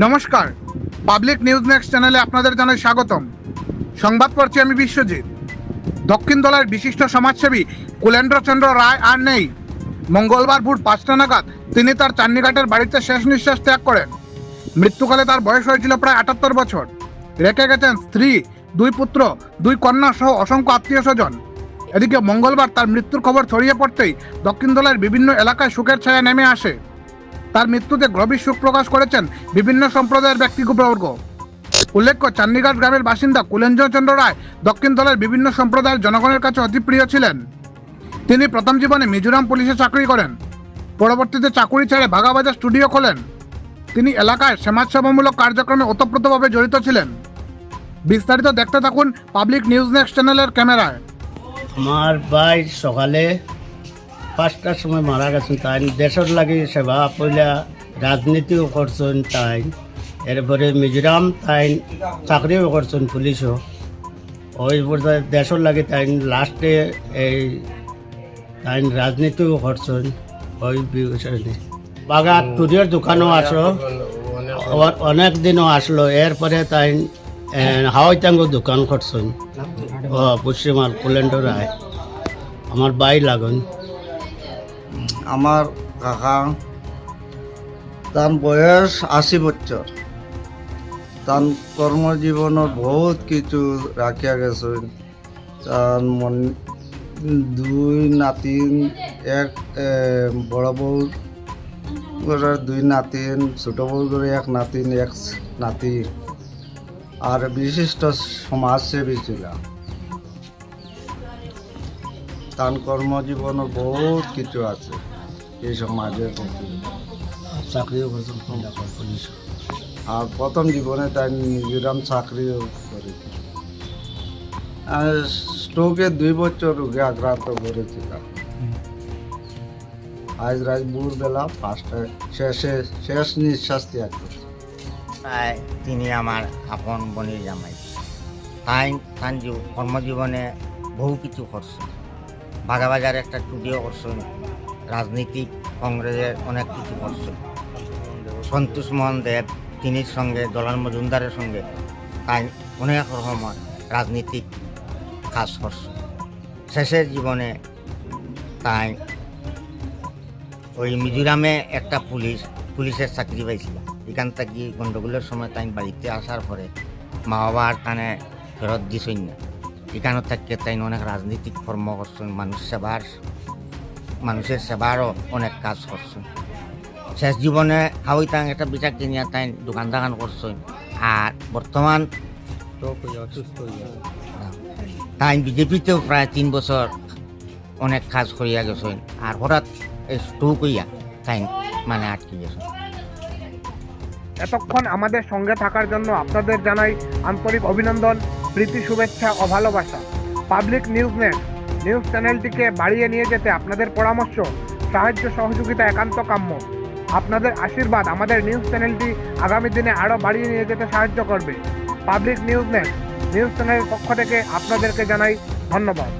নমস্কার, public news next চ্যানেলে আপনাদের জানাই স্বাগতম। সংবাদ পড়ছি আমি বিশ্বজিৎ। দক্ষিণ দলের বিশিষ্ট সমাজসেবী কুলেন্দ্রচন্দ্র রায় আর নেই। মঙ্গলবার ভোর 5টা নাগাদ তিনি তার চান্নিঘাটের বাড়িতে শেষ নিঃশ্বাস ত্যাগ করেন। মৃত্যুকালে তার বয়স হয়েছিল প্রায় 78 বছর। রেখে গেছেন স্ত্রী, 2 পুত্র, 2 কন্যা সহ অসংখ্য আত্মীয় স্বজন। এদিকে মঙ্গলবার তার মৃত্যুর খবর ছড়িয়ে পড়তেই দক্ষিণ দলের বিভিন্ন এলাকায় শোকের ছায়া নেমে আসে। তার মৃত্যুতে গভীর শোক প্রকাশ করেছেন বিভিন্ন সম্প্রদায়ের ব্যক্তিবর্গ। উল্লেখ্য, চান্নিঘাট গ্রামের বাসিন্দা কুলেন্দ্রচন্দ্র রায় দক্ষিণ দলের বিভিন্ন সম্প্রদায়ের জনগণের কাছে অতি প্রিয় ছিলেন। তিনি প্রথম জীবনে মিজোরাম পুলিশে চাকরি করেন। পরবর্তীতে চাকুরি ছেড়ে বাগাবাজার স্টুডিও খোলেন। তিনি এলাকায় সমাজসেবামূলক কার্যক্রমে ওতপ্রোতভাবে জড়িত ছিলেন। বিস্তারিত দেখতে থাকুন পাবলিক নিউজ নেক্সট চ্যানেলের ক্যামেরায়। আমার ভাই সকালে 5টার সময় মারা গেছেন। তাই দেশের লাগে সেবা পয়লা রাজনীতিও করছেন। তাই এরপরে মিজোরাম তাই চাকরিও করছেন পুলিশও। ওই দেশের লাগে তাই লাস্টে এই তাই রাজনীতিও করছেন। ওই বিষয়ে বাগা টুরির দোকানও আসলো, অনেক দিনও আসলো। এরপরে তাই হাওয়াইতাঙ্গ দোকান করছেন। ও পশ্চিমাল কুলেন্দ্র রায় আমার ভাই লাগুন। আমার কাকা, তার বয়স 80 বছর। তার কর্মজীবনের বহুত কিছু রাখিয়া গেছেন। তার 2 নাতিন, এক বড় বউ ঘরের 2 নাতিন, ছোট বউ ঘরে 1 নাতিন, 1 নাতি। আর বিশিষ্ট সমাজসেবী ছিল। তার কর্মজীবনের বহুত কিছু আছে এই সমাজের প্রতি। চাকরিও করছেন পুলিশ। আর প্রথম জীবনে তাই মিজোরাম চাকরিও করেছে। আর স্ট্রোকে 2 বছর রোগে আক্রান্ত করেছিল। আজ রাত ভোরবেলা 5টায় শেষ নিঃশ্বাস ত্যাগ করছে। তাই তিনি আমার আপন বনির জামাই। তাই তান কর্মজীবনে বহু কিছু করছেন। বাগাবাজার একটা স্টুডিও করছেন, রাজনীতিক কংগ্রেসের অনেক কিছু করছেন। সন্তোষ মোহন দেব তিনির সঙ্গে দলাল মজুমদারের সঙ্গে তাই অনেক রকমের রাজনীতিক কাজ করছেন। শেষের জীবনে তাই ওই মিজোরামে একটা পুলিশের চাকরি পাইছিল। এখান থেকে গণ্ডগোলের সময় তাই বাড়িতে আসার পরে মা বাবার তানে ফেরত দিছই না। এখানে থাকতে তাই অনেক রাজনীতিক কর্ম করছেন, মানুষের সেবারও অনেক কাজ করছেন। শেষ জীবনে হাওয়াইতাং একটা বিচার কিনিয়া তাই দোকান করছেন। আর বর্তমান তাই বিজেপিতেও প্রায় 3 বছর অনেক কাজ করিয়া গেছেন। আর হঠাৎ এই স্ট্রোক হইয়া তাই মানে আটকে গেছেন। এতক্ষণ আমাদের সঙ্গে থাকার জন্য আপনাদের জানাই আন্তরিক অভিনন্দন, প্রীতি, শুভেচ্ছা ও ভালোবাসা। পাবলিক নিউজ নেক্সট নিউজ চ্যানেলটিকে বাড়িয়ে নিয়ে যেতে আপনাদের পরামর্শ, সাহায্য, সহযোগিতা একান্ত কাম্য। আপনাদের আশীর্বাদ আমাদের নিউজ চ্যানেলটি আগামী দিনে আরও বাড়িয়ে নিয়ে যেতে সাহায্য করবে। পাবলিক নিউজ নেক্সট নিউজ চ্যানেলের পক্ষ থেকে আপনাদেরকে জানাই ধন্যবাদ।